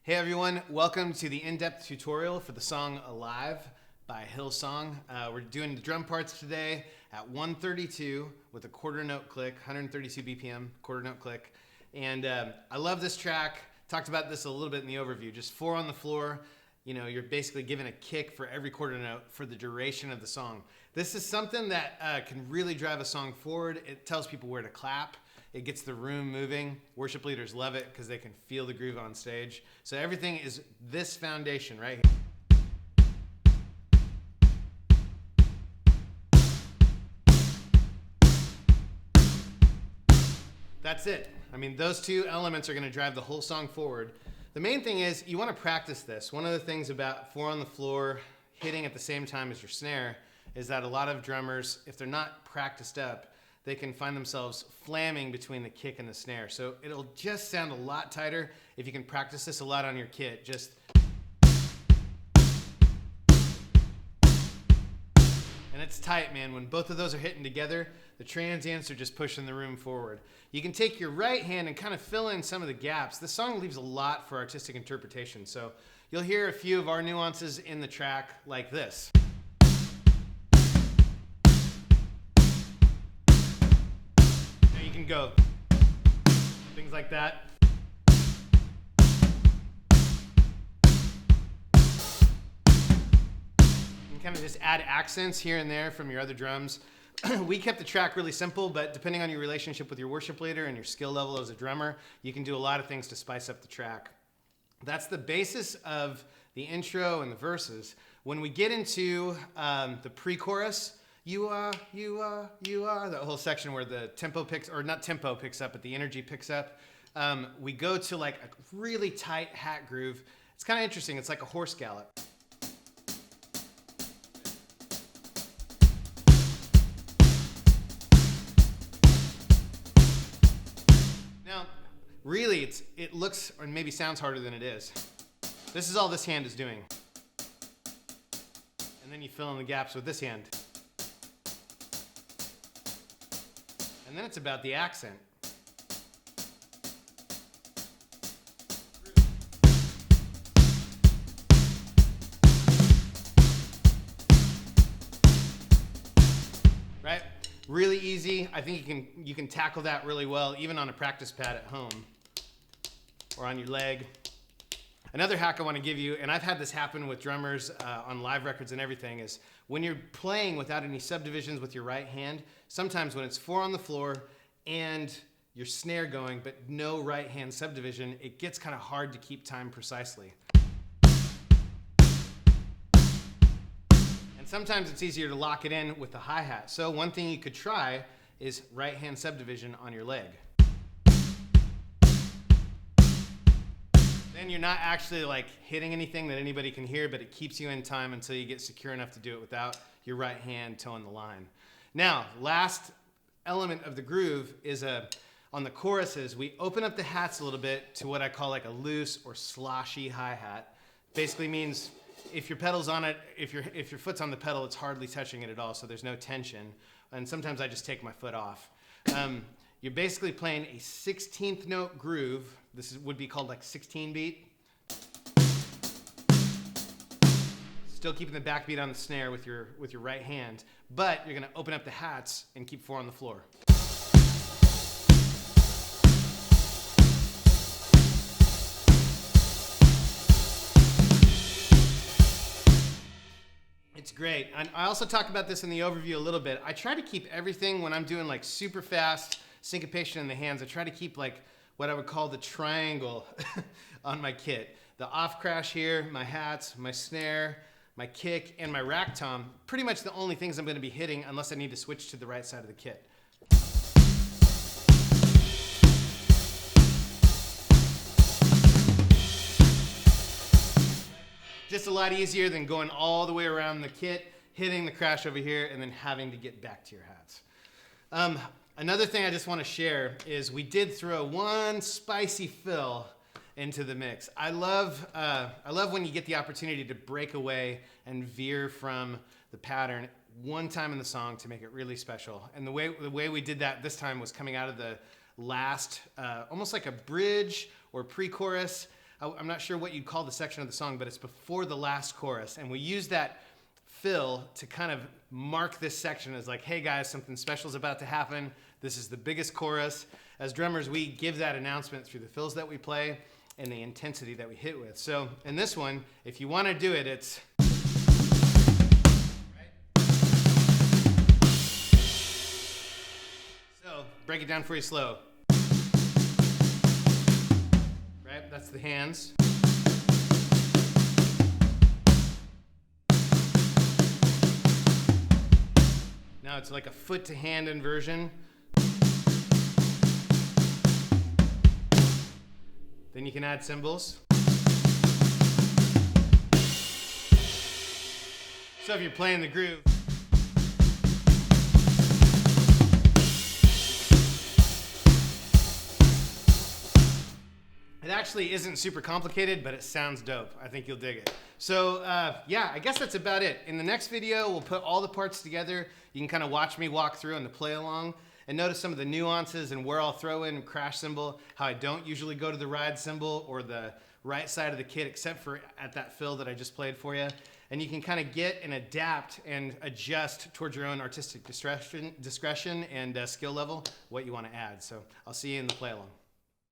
Hey everyone, welcome to the in-depth tutorial for the song Alive by Hillsong. We're doing the drum parts today at 132 with a quarter note click, 132 BPM, quarter note click. And I love this track. Talked about this a little bit in the overview. Just 4 on the floor. You know, you're basically given a kick for every quarter note for the duration of the song. This is something that can really drive a song forward. It tells people where to clap. It gets the room moving. Worship leaders love it because they can feel the groove on stage. So everything is this foundation right here. That's it. I mean, those two elements are going to drive the whole song forward. The main thing is you want to practice this. One of the things about 4 on the floor hitting at the same time as your snare is that a lot of drummers, if they're not practiced up, they can find themselves flamming between the kick and the snare. So it'll just sound a lot tighter if you can practice this a lot on your kit. Just and it's tight, man. When both of those are hitting together, the transients are just pushing the room forward. You can take your right hand and kind of fill in some of the gaps. This song leaves a lot for artistic interpretation. So you'll hear a few of our nuances in the track like this. You can go things like that. You can kind of just add accents here and there from your other drums. We kept the track really simple, but depending on your relationship with your worship leader and your skill level as a drummer, you can do a lot of things to spice up the track. That's the basis of the intro and the verses. When we get into the pre-chorus, you are, that whole section where the tempo picks, or not tempo picks up, but the energy picks up. We go to like a really tight hat groove. It's kind of interesting. It's like a horse gallop. Now, really, it looks, or maybe sounds harder than it is. This is all this hand is doing. And then you fill in the gaps with this hand. And then it's about the accent. Right? Really easy. I think you can tackle that really well, even on a practice pad at home or on your leg. Another hack I want to give you, and I've had this happen with drummers on live records and everything, is when you're playing without any subdivisions with your right hand, sometimes when it's 4 on the floor and your snare going, but no right hand subdivision, it gets kind of hard to keep time precisely. And sometimes it's easier to lock it in with the hi-hat. So one thing you could try is right hand subdivision on your leg. Then you're not actually like hitting anything that anybody can hear, but it keeps you in time until you get secure enough to do it without your right hand toeing the line. Now, last element of the groove is on the choruses, we open up the hats a little bit to what I call like a loose or sloshy hi-hat. Basically means if your pedal's on it, if your foot's on the pedal, it's hardly touching it at all, so there's no tension. And sometimes I just take my foot off. You're basically playing a 16th note groove. This would be called like 16 beat. Still keeping the backbeat on the snare with your right hand, but you're gonna open up the hats and keep 4 on the floor. It's great. And I also talk about this in the overview a little bit. I try to keep everything when I'm doing like super fast syncopation in the hands. I try to keep like what I would call the triangle on my kit. The off crash here, my hats, my snare, my kick, and my rack tom. Pretty much the only things I'm going to be hitting unless I need to switch to the right side of the kit. Just a lot easier than going all the way around the kit, hitting the crash over here, and then having to get back to your hats. Another thing I just want to share is we did throw one spicy fill into the mix. I love when you get the opportunity to break away and veer from the pattern one time in the song to make it really special. And the way we did that this time was coming out of the last, almost like a bridge or pre-chorus. I'm not sure what you'd call the section of the song, but it's before the last chorus. And we use that fill to kind of mark this section as like, hey guys, something special is about to happen. This is the biggest chorus. As drummers, we give that announcement through the fills that we play and the intensity that we hit with. So in this one, if you want to do it, it's... So break it down for you slow. Right, that's the hands. Now it's like a foot to hand inversion. Then you can add cymbals. So if you're playing the groove, it actually isn't super complicated, but it sounds dope. I think you'll dig it. So yeah, I guess that's about it. In the next video, we'll put all the parts together. You can kind of watch me walk through and the play along and notice some of the nuances and where I'll throw in crash cymbal, how I don't usually go to the ride cymbal or the right side of the kit, except for at that fill that I just played for you. And you can kind of get and adapt and adjust towards your own artistic discretion and skill level, what you want to add. So I'll see you in the play along.